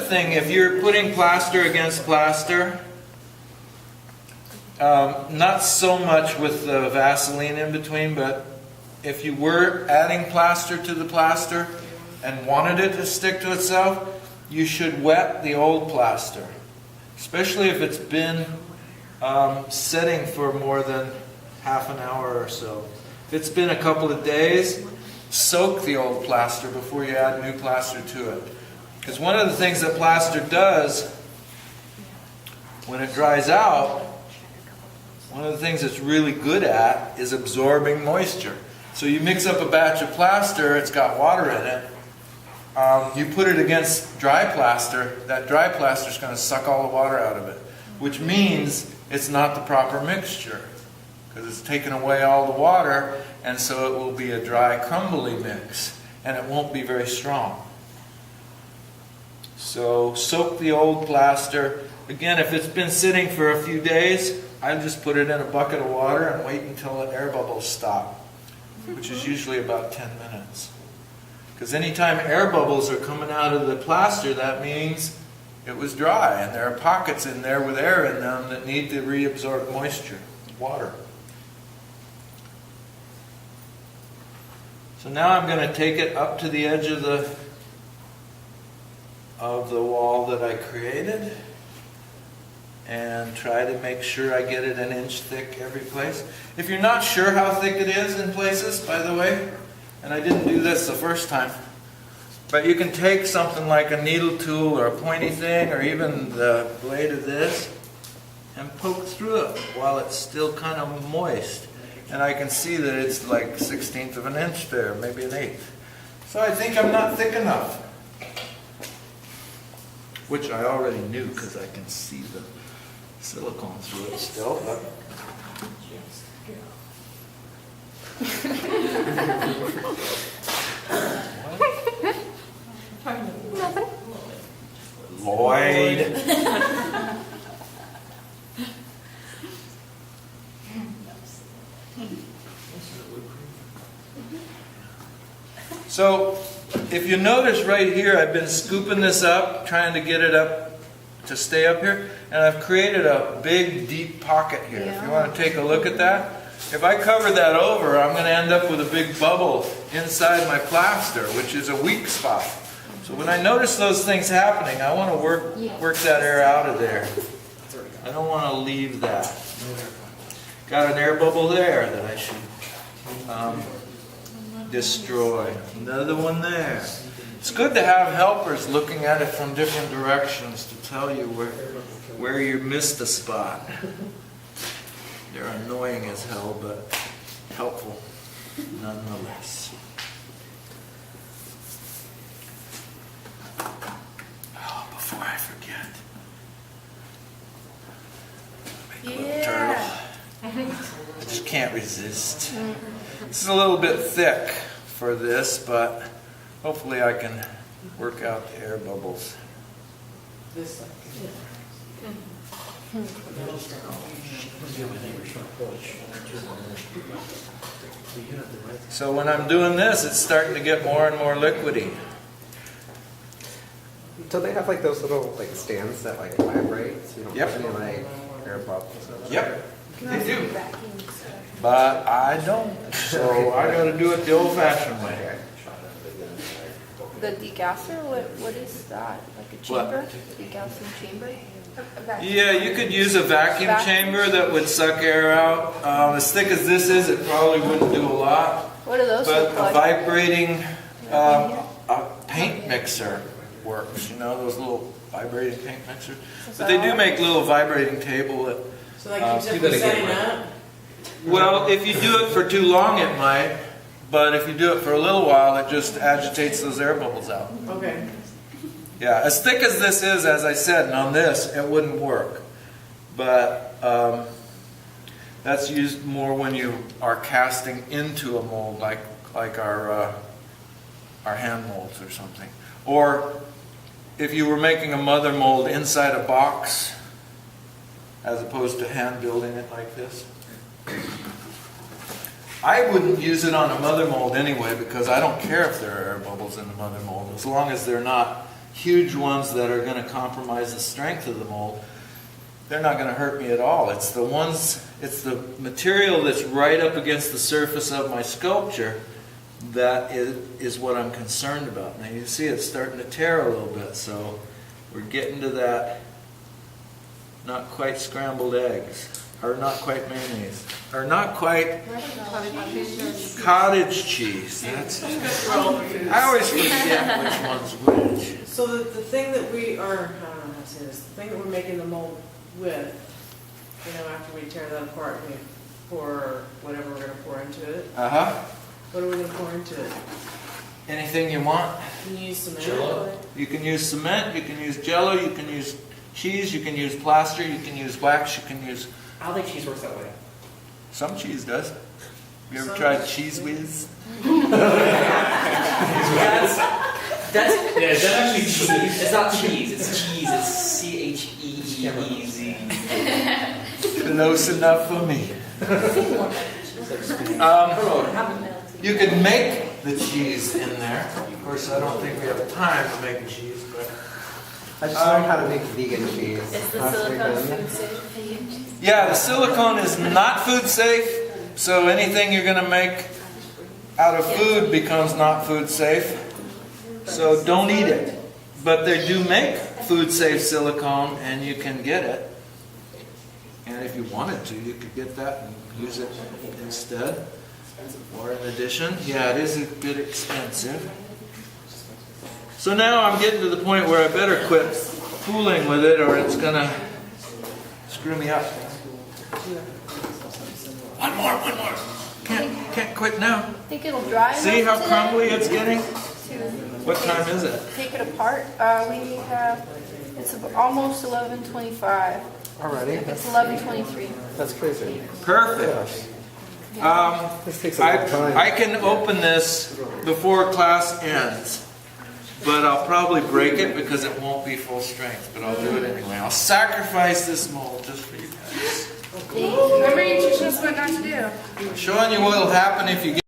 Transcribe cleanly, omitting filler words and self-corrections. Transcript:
thing, if you're putting plaster against plaster, not so much with the Vaseline in between, but if you were adding plaster to the plaster and wanted it to stick to itself, you should wet the old plaster, especially if it's been setting for more than half an hour or so. If it's been a couple of days, soak the old plaster before you add new plaster to it. Because one of the things that plaster does when it dries out, one of the things it's really good at is absorbing moisture. So you mix up a batch of plaster, it's got water in it. You put it against dry plaster, that dry plaster is going to suck all the water out of it, which means it's not the proper mixture because it's taken away all the water, and so it will be a dry, crumbly mix, and it won't be very strong. So soak the old plaster. Again, if it's been sitting for a few days, I just put it in a bucket of water and wait until the air bubbles stop, which is usually about 10 minutes. Because anytime air bubbles are coming out of the plaster, that means it was dry, and there are pockets in there with air in them that need to reabsorb moisture, water. So now I'm going to take it up to the edge of the wall that I created and try to make sure I get it an inch thick every place. If you're not sure how thick it is in places, by the way, and I didn't do this the first time, but you can take something like a needle tool or a pointy thing or even the blade of this and poke through it while it's still kind of moist. And I can see that it's like 1/16 of an inch there, maybe an 1/8. So I think I'm not thick enough. Which I already knew because I can see the silicone through it still. But Lloyd. So, if you notice right here, I've been scooping this up, trying to get it up to stay up here, and I've created a big, deep pocket here. Yeah. If you want to take a look at that, if I cover that over, I'm going to end up with a big bubble inside my plaster, which is a weak spot. So when I notice those things happening, I want to work that air out of there. I don't want to leave that. Got an air bubble there that I should destroy. Another one there. It's good to have helpers looking at it from different directions to tell you where you missed a spot. They're annoying as hell, but helpful nonetheless. Oh, before I forget. Make a little turtle. I just can't resist. This is a little bit thick for this, but hopefully I can work out the air bubbles. So when I'm doing this, it's starting to get more and more liquidy. So they have like those little like stands that like vibrate, so you don't Yep. have any like air bubbles. Yep, they do. But I don't, so I got to do it the old-fashioned way. The degasser, what is that? Like a chamber? Degassing chamber? Yeah, you could use a vacuum chamber that would suck air out. As thick as this is, it probably wouldn't do a lot. What do those But look a like? vibrating a paint mixer works. You know, those little vibrating paint mixers. But they do make little vibrating table that. So that keeps it from setting up? Well, if you do it for too long, it might. But if you do it for a little while, it just agitates those air bubbles out. Okay. Yeah, as thick as this is, as I said, and on this, it wouldn't work. But that's used more when you are casting into a mold, like our hand molds or something. Or if you were making a mother mold inside a box, as opposed to hand building it like this. I wouldn't use it on a mother mold anyway, because I don't care if there are air bubbles in the mother mold, as long as they're not huge ones that are going to compromise the strength of the mold, they're not going to hurt me at all. It's the material that's right up against the surface of my sculpture that is what I'm concerned about. Now you see it's starting to tear a little bit, so we're getting to that not quite scrambled eggs, or not quite mayonnaise, or not quite cottage cheese. I always forget which one's which. So the thing that we are, I don't know how to say this, the thing that we're making the mold with, after we tear that apart, we pour whatever we're going to pour into it. Uh-huh. What are we going to pour into it? Anything you want. Can you use cement? Jello. You can use cement, you can use jello, you can use cheese, you can use plaster, you can use wax, you can use... I don't think cheese works that way. Some cheese does. You ever Some tried cheese cheese whiz? That's actually cheese. It's not cheese. It's cheese. It's CHEEEZ. Close enough for me. You could make the cheese in there. Of course, I don't think we have time to make cheese, but... I just learned how to make vegan cheese. Is the last silicone weekend. food safe? Yeah, the silicone is not food safe, so anything you're going to make out of food becomes not food safe. So don't eat it. But they do make food safe silicone, and you can get it. And if you wanted to, you could get that and use it instead. Or in addition. Yeah, it is a bit expensive. So now I'm getting to the point where I better quit fooling with it, or it's going to screw me up. One more. Can't quit now. Think it'll dry enough See how today crumbly it's getting? to What time is it? take it apart? It's almost 11:25. Already? It's 11:23. That's crazy. Perfect. This takes a long time. I can open this before class ends, but I'll probably break it because it won't be full strength, but I'll do it anyway. I'll sacrifice this mold just for you guys. Remember, you teach us what not to do. I'm showing you what will happen if you get